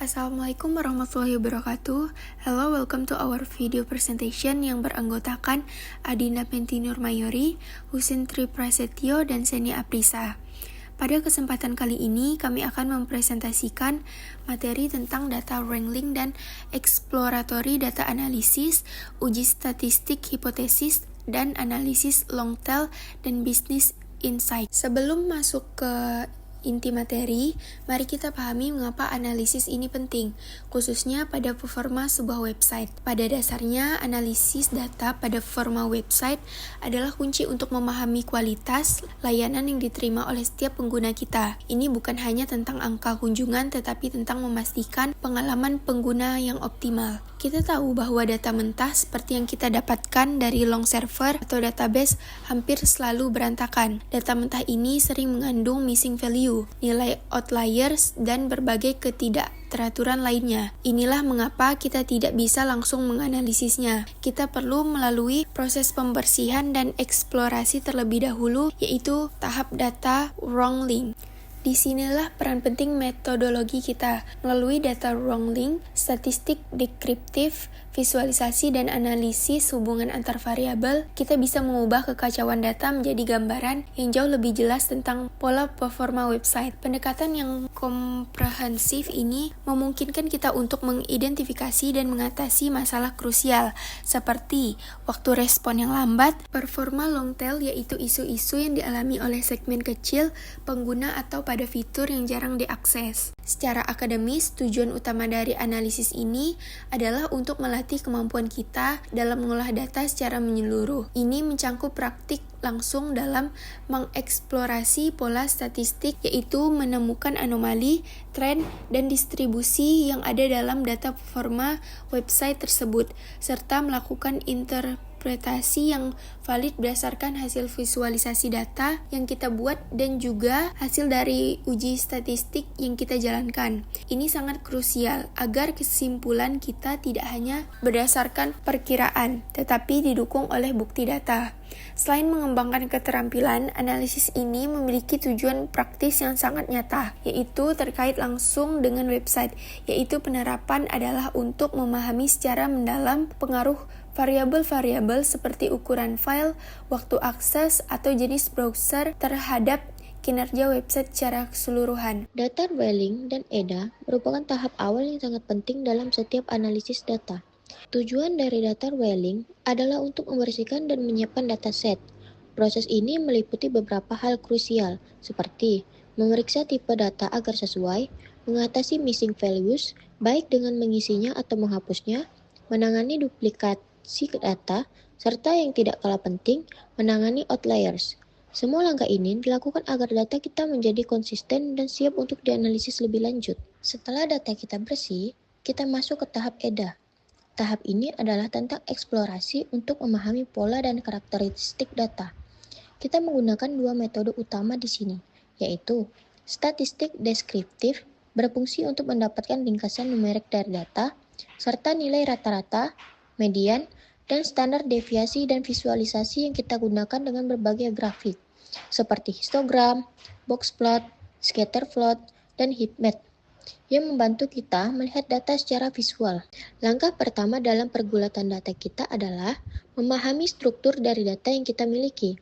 Assalamualaikum warahmatullahi wabarakatuh. Hello, welcome to our video presentation yang beranggotakan Adinda Penti Nurmayori, Husin Tri Prasetyo, dan Seni Aprisa. Pada kesempatan kali ini, kami akan mempresentasikan materi tentang data wrangling dan exploratory data analysis, uji statistik hipotesis, dan analisis long tail dan business insight. Sebelum masuk ke inti materi, mari kita pahami mengapa analisis ini penting, khususnya pada performa sebuah website. Pada dasarnya, analisis data pada performa website adalah kunci untuk memahami kualitas layanan yang diterima oleh setiap pengguna kita. Ini bukan hanya tentang angka kunjungan, tetapi tentang memastikan pengalaman pengguna yang optimal. Kita tahu bahwa data mentah seperti yang kita dapatkan dari long server atau database hampir selalu berantakan. Data mentah ini sering mengandung missing value, nilai outliers, dan berbagai ketidakteraturan lainnya. Inilah mengapa kita tidak bisa langsung menganalisisnya. Kita perlu melalui proses pembersihan dan eksplorasi terlebih dahulu, yaitu tahap data wrangling. Disinilah peran penting metodologi kita. Melalui data wrangling, statistik deskriptif, visualisasi, dan analisis hubungan antar variabel, kita bisa mengubah kekacauan data menjadi gambaran yang jauh lebih jelas tentang pola performa website. Pendekatan yang komprehensif ini memungkinkan kita untuk mengidentifikasi dan mengatasi masalah krusial, seperti waktu respon yang lambat, performa long tail, yaitu isu-isu yang dialami oleh segmen kecil pengguna atau pada fitur yang jarang diakses. Secara akademis, tujuan utama dari analisis ini adalah untuk melatih kemampuan kita dalam mengolah data secara menyeluruh. Ini mencangkup praktik langsung dalam mengeksplorasi pola statistik, yaitu menemukan anomali, tren, dan distribusi yang ada dalam data performa website tersebut, serta melakukan interpretasi yang valid berdasarkan hasil visualisasi data yang kita buat dan juga hasil dari uji statistik yang kita jalankan. Ini sangat krusial agar kesimpulan kita tidak hanya berdasarkan perkiraan, tetapi didukung oleh bukti data. Selain mengembangkan keterampilan, analisis ini memiliki tujuan praktis yang sangat nyata, yaitu terkait langsung dengan website, yaitu penerapan adalah untuk memahami secara mendalam pengaruh variabel-variabel seperti ukuran file, waktu akses, atau jenis browser terhadap kinerja website secara keseluruhan. Data wrangling dan EDA merupakan tahap awal yang sangat penting dalam setiap analisis data. Tujuan dari data wrangling adalah untuk membersihkan dan menyiapkan dataset. Proses ini meliputi beberapa hal krusial, seperti memeriksa tipe data agar sesuai, mengatasi missing values, baik dengan mengisinya atau menghapusnya, menangani duplikasi data, serta yang tidak kalah penting, menangani outliers. Semua langkah ini dilakukan agar data kita menjadi konsisten dan siap untuk dianalisis lebih lanjut. Setelah data kita bersih, kita masuk ke tahap EDA. Tahap ini adalah tentang eksplorasi untuk memahami pola dan karakteristik data. Kita menggunakan dua metode utama di sini, yaitu statistik deskriptif, berfungsi untuk mendapatkan ringkasan numerik dari data, serta nilai rata-rata, median, dan standar deviasi dan visualisasi yang kita gunakan dengan berbagai grafik, seperti histogram, box plot, scatter plot, dan heat map, yang membantu kita melihat data secara visual. Langkah pertama dalam pergulatan data kita adalah memahami struktur dari data yang kita miliki.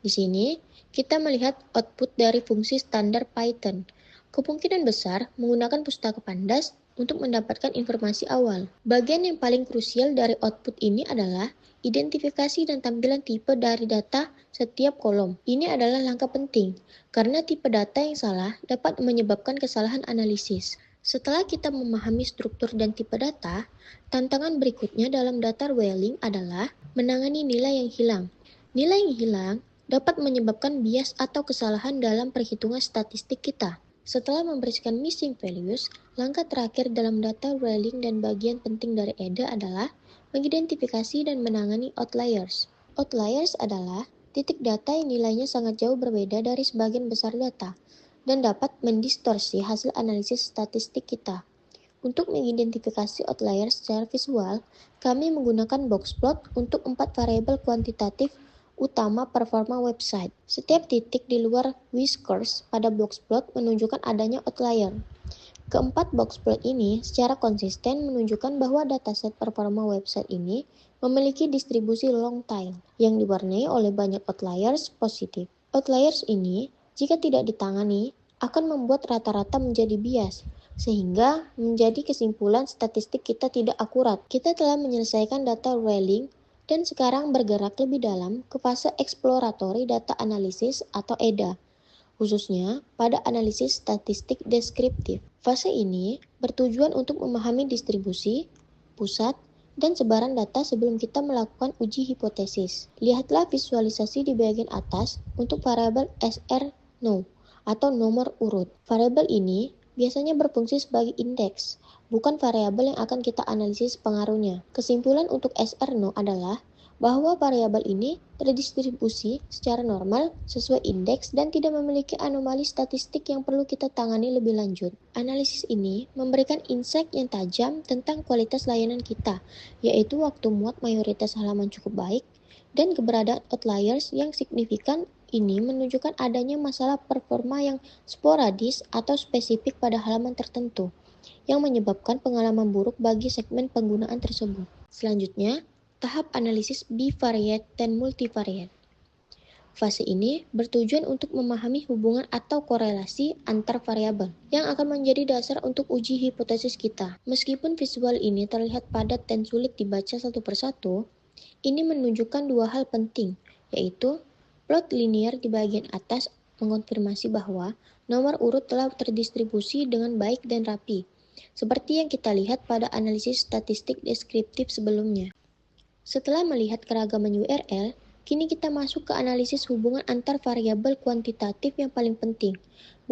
Di sini, kita melihat output dari fungsi standar Python. Kemungkinan besar menggunakan pustaka pandas untuk mendapatkan informasi awal. Bagian yang paling krusial dari output ini adalah identifikasi dan tampilan tipe dari data setiap kolom. Ini adalah langkah penting, karena tipe data yang salah dapat menyebabkan kesalahan analisis. Setelah kita memahami struktur dan tipe data, tantangan berikutnya dalam data wrangling adalah menangani nilai yang hilang. Nilai yang hilang dapat menyebabkan bias atau kesalahan dalam perhitungan statistik kita. Setelah membersihkan missing values, langkah terakhir dalam data wrangling dan bagian penting dari EDA adalah mengidentifikasi dan menangani outliers. Outliers adalah titik data yang nilainya sangat jauh berbeda dari sebagian besar data dan dapat mendistorsi hasil analisis statistik kita. Untuk mengidentifikasi outliers secara visual, kami menggunakan box plot untuk 4 variabel kuantitatif utama performa website. Setiap titik di luar whiskers pada box plot menunjukkan adanya outlier. Keempat box plot ini secara konsisten menunjukkan bahwa dataset performa website ini memiliki distribusi long tail yang diwarnai oleh banyak outliers positif. Outliers ini, jika tidak ditangani, akan membuat rata-rata menjadi bias, sehingga menjadi kesimpulan statistik kita tidak akurat. Kita telah menyelesaikan data Welling dan sekarang bergerak lebih dalam ke fase exploratory data analysis atau EDA, khususnya pada analisis statistik deskriptif. Fase ini bertujuan untuk memahami distribusi, pusat, dan sebaran data sebelum kita melakukan uji hipotesis. Lihatlah visualisasi di bagian atas untuk variabel SR_no atau nomor urut. Variabel ini biasanya berfungsi sebagai indeks, bukan variabel yang akan kita analisis pengaruhnya. Kesimpulan untuk SR_no adalah bahwa variabel ini terdistribusi secara normal sesuai indeks dan tidak memiliki anomali statistik yang perlu kita tangani lebih lanjut. Analisis ini memberikan insight yang tajam tentang kualitas layanan kita, yaitu waktu muat mayoritas halaman cukup baik, dan keberadaan outliers yang signifikan ini menunjukkan adanya masalah performa yang sporadis atau spesifik pada halaman tertentu, yang menyebabkan pengalaman buruk bagi segmen penggunaan tersebut. Selanjutnya, tahap analisis bivariate dan multivariate. Fase ini bertujuan untuk memahami hubungan atau korelasi antar variabel yang akan menjadi dasar untuk uji hipotesis kita. Meskipun visual ini terlihat padat dan sulit dibaca satu persatu, ini menunjukkan dua hal penting, yaitu plot linear di bagian atas mengonfirmasi bahwa nomor urut telah terdistribusi dengan baik dan rapi, seperti yang kita lihat pada analisis statistik deskriptif sebelumnya. Setelah melihat keragaman URL, kini kita masuk ke analisis hubungan antar variabel kuantitatif yang paling penting,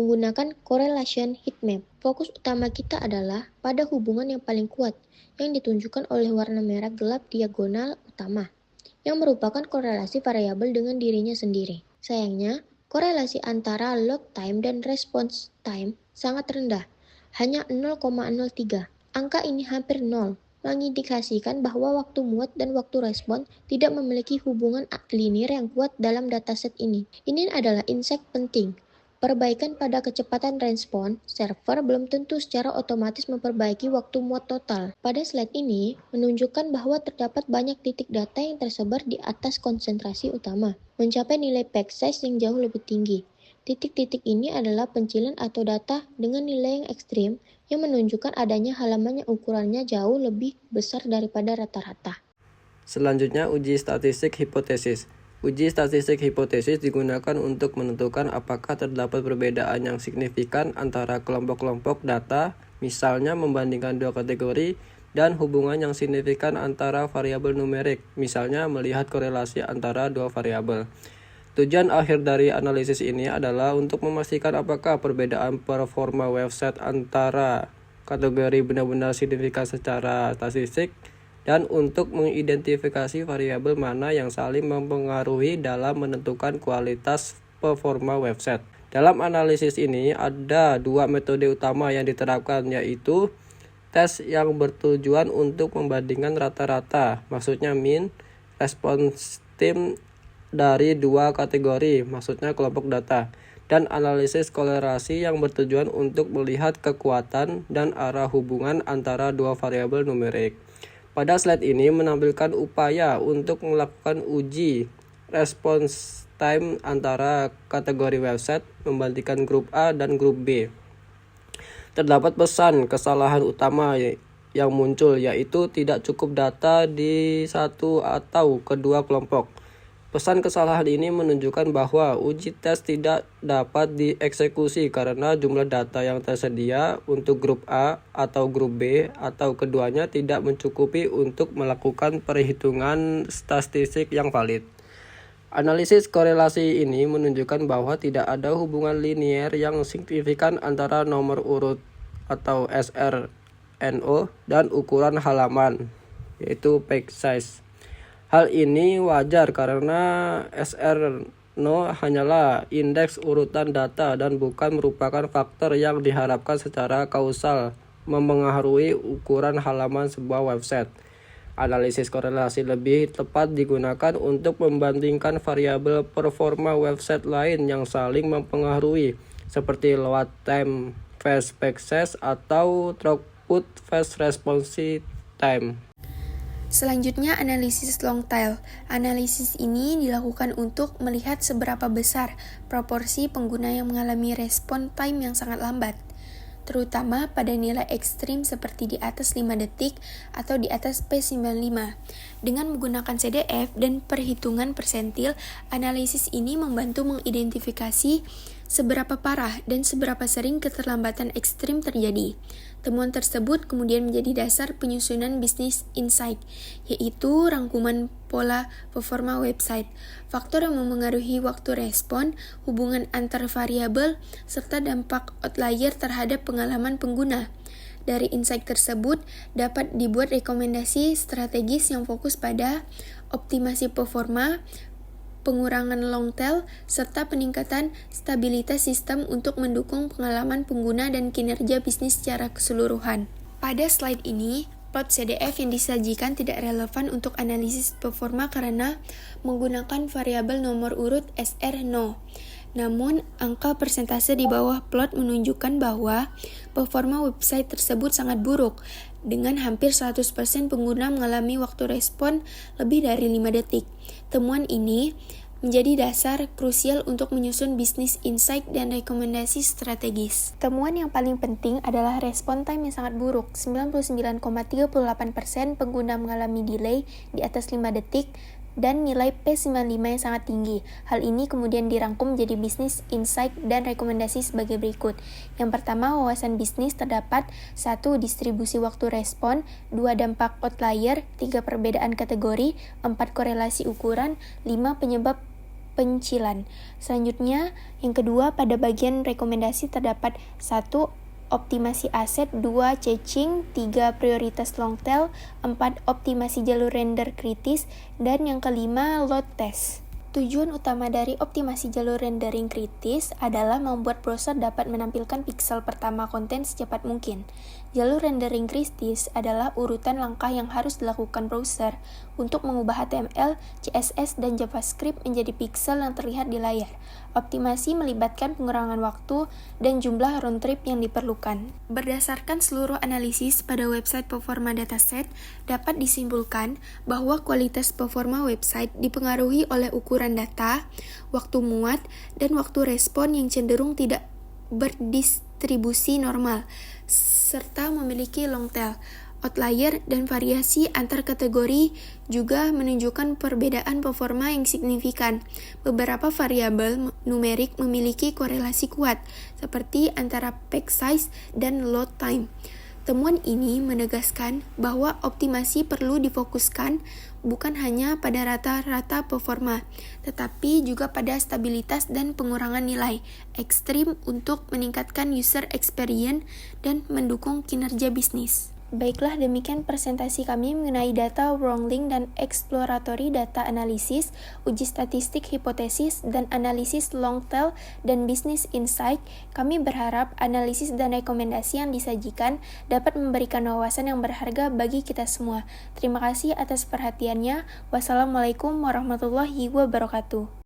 menggunakan correlation heatmap. Fokus utama kita adalah pada hubungan yang paling kuat, yang ditunjukkan oleh warna merah gelap diagonal utama, yang merupakan korelasi variabel dengan dirinya sendiri. Sayangnya, korelasi antara load time dan response time sangat rendah, hanya 0,03. Angka ini hampir 0. Mengindikasikan bahwa waktu muat dan waktu respon tidak memiliki hubungan linear yang kuat dalam dataset ini. Ini adalah insight penting. Perbaikan pada kecepatan respon server belum tentu secara otomatis memperbaiki waktu muat total. Pada slide ini menunjukkan bahwa terdapat banyak titik data yang tersebar di atas konsentrasi utama, mencapai nilai pack size yang jauh lebih tinggi. Titik-titik ini adalah pencilan atau data dengan nilai yang ekstrim yang menunjukkan adanya halaman yang ukurannya jauh lebih besar daripada rata-rata. Selanjutnya, uji statistik hipotesis. Uji statistik hipotesis digunakan untuk menentukan apakah terdapat perbedaan yang signifikan antara kelompok-kelompok data, misalnya membandingkan dua kategori, dan hubungan yang signifikan antara variabel numerik, misalnya melihat korelasi antara dua variabel. Tujuan akhir dari analisis ini adalah untuk memastikan apakah perbedaan performa website antara kategori benar-benar signifikan secara statistik dan untuk mengidentifikasi variabel mana yang saling mempengaruhi dalam menentukan kualitas performa website. Dalam analisis ini ada dua metode utama yang diterapkan, yaitu tes yang bertujuan untuk membandingkan rata-rata, maksudnya mean, response time dari dua kategori, maksudnya kelompok data, dan analisis korelasi yang bertujuan untuk melihat kekuatan dan arah hubungan antara dua variabel numerik. Pada slide ini menampilkan upaya untuk melakukan uji response time antara kategori website membandingkan grup A dan grup B. Terdapat pesan kesalahan utama yang muncul, yaitu tidak cukup data di satu atau kedua kelompok. Pesan kesalahan ini menunjukkan bahwa uji tes tidak dapat dieksekusi karena jumlah data yang tersedia untuk grup A atau grup B atau keduanya tidak mencukupi untuk melakukan perhitungan statistik yang valid. Analisis korelasi ini menunjukkan bahwa tidak ada hubungan linier yang signifikan antara nomor urut atau SR_no dan ukuran halaman, yaitu page size. Hal ini wajar karena SR_no hanyalah indeks urutan data dan bukan merupakan faktor yang diharapkan secara kausal mempengaruhi ukuran halaman sebuah website. Analisis korelasi lebih tepat digunakan untuk membandingkan variabel performa website lain yang saling mempengaruhi seperti load time fast success atau throughput fast response time. Selanjutnya, analisis long tail. Analisis ini dilakukan untuk melihat seberapa besar proporsi pengguna yang mengalami respon time yang sangat lambat, terutama pada nilai ekstrim seperti di atas 5 detik atau di atas P95. Dengan menggunakan CDF dan perhitungan persentil, analisis ini membantu mengidentifikasi seberapa parah dan seberapa sering keterlambatan ekstrim terjadi. Temuan tersebut kemudian menjadi dasar penyusunan bisnis insight, yaitu rangkuman pola performa website, faktor yang memengaruhi waktu respon, hubungan antar variabel, serta dampak outlier terhadap pengalaman pengguna. Dari insight tersebut dapat dibuat rekomendasi strategis yang fokus pada optimasi performa, pengurangan long tail, serta peningkatan stabilitas sistem untuk mendukung pengalaman pengguna dan kinerja bisnis secara keseluruhan. Pada slide ini, plot CDF yang disajikan tidak relevan untuk analisis performa karena menggunakan variabel nomor urut SR0. Namun, angka persentase di bawah plot menunjukkan bahwa performa website tersebut sangat buruk, dengan hampir 100% pengguna mengalami waktu respon lebih dari 5 detik. Temuan ini menjadi dasar krusial untuk menyusun bisnis insight dan rekomendasi strategis. Temuan yang paling penting adalah respon time yang sangat buruk. 99,38% pengguna mengalami delay di atas 5 detik dan nilai P95 yang sangat tinggi. Hal ini kemudian dirangkum menjadi bisnis insight dan rekomendasi sebagai berikut. Yang pertama, wawasan bisnis terdapat 1. Distribusi waktu respon, 2. Dampak outlier, 3. Perbedaan kategori, 4. Korelasi ukuran, 5. Penyebab pencilan. Selanjutnya, yang kedua, pada bagian rekomendasi terdapat 1. Optimasi aset, 2. Caching, 3. Prioritas long tail, 4. Optimasi jalur render kritis, dan yang kelima, load test. Tujuan utama dari optimasi jalur rendering kritis adalah membuat browser dapat menampilkan pixel pertama konten secepat mungkin. Jalur rendering kritis adalah urutan langkah yang harus dilakukan browser untuk mengubah HTML, CSS, dan JavaScript menjadi pixel yang terlihat di layar. Optimasi melibatkan pengurangan waktu dan jumlah round trip yang diperlukan. Berdasarkan seluruh analisis pada website performa dataset, dapat disimpulkan bahwa kualitas performa website dipengaruhi oleh ukuran data, waktu muat, dan waktu respon yang cenderung tidak berdistribusi normal, serta memiliki long tail. Outlier dan variasi antar kategori juga menunjukkan perbedaan performa yang signifikan. Beberapa variabel numerik memiliki korelasi kuat, seperti antara page size dan load time. Temuan ini menegaskan bahwa optimasi perlu difokuskan bukan hanya pada rata-rata performa, tetapi juga pada stabilitas dan pengurangan nilai ekstrim untuk meningkatkan user experience dan mendukung kinerja bisnis. Baiklah, demikian presentasi kami mengenai data wrangling dan exploratory data analysis, uji statistik hipotesis, dan analisis long tail dan business insight. Kami berharap analisis dan rekomendasi yang disajikan dapat memberikan wawasan yang berharga bagi kita semua. Terima kasih atas perhatiannya. Wassalamualaikum warahmatullahi wabarakatuh.